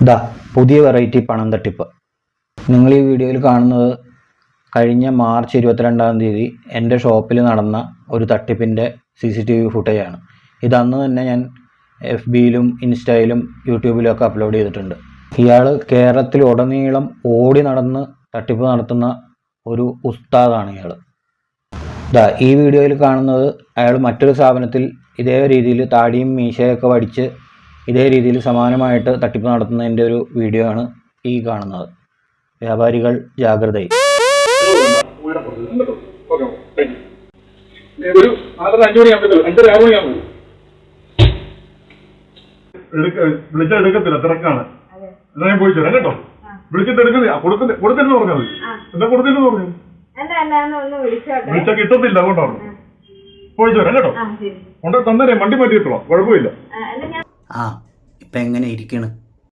ദാ പുതിയ വെറൈറ്റി പണം തട്ടിപ്പ്. നിങ്ങൾ ഈ വീഡിയോയിൽ കാണുന്നത് കഴിഞ്ഞ മാർച്ച് 22-ാം തീയതി എൻ്റെ ഷോപ്പിൽ നടന്ന ഒരു തട്ടിപ്പിൻ്റെ CCTV ഫുട്ടേജാണ്. ഇതന്ന് തന്നെ ഞാൻ FBയിലും ഇൻസ്റ്റയിലും യൂട്യൂബിലും ഒക്കെ അപ്ലോഡ് ചെയ്തിട്ടുണ്ട്. ഇയാൾ കേരളത്തിലുടനീളം ഓടി നടന്ന് തട്ടിപ്പ് നടത്തുന്ന ഒരു ഉസ്താദാണ് ഇയാൾ. ദാ ഈ വീഡിയോയിൽ കാണുന്നത് അയാൾ മറ്റൊരു സ്ഥാപനത്തിൽ ഇതേ രീതിയിൽ താടിയും മീശയൊക്കെ വടിച്ച് ഇതേ രീതിയിൽ സമാനമായിട്ട് തട്ടിപ്പ് നടത്തുന്നതിൻ്റെ ഒരു വീഡിയോ ആണ് ഈ കാണുന്നത്. വ്യാപാരികൾ ജാഗ്രതയായി. വിളിച്ചെടുക്കത്തില്ല, തിരക്കാണ്. എന്നാ ഞാൻ പോയി തരാം കേട്ടോ. വിളിച്ചിട്ട് എടുക്കുന്നില്ല, കൊടുത്തില്ലെന്ന് പറഞ്ഞത്. എന്താ കൊടുത്തില്ലെന്ന് പറഞ്ഞു? വിളിച്ചാ കിട്ടത്തില്ല, അതുകൊണ്ടാണ്. പോയി തരാം കേട്ടോ. കൊണ്ടേ തന്നെ വണ്ടി മാറ്റിയിട്ടോ, കുഴപ്പമില്ല. ഇപ്പം എങ്ങനെ ഇരിക്കണ്?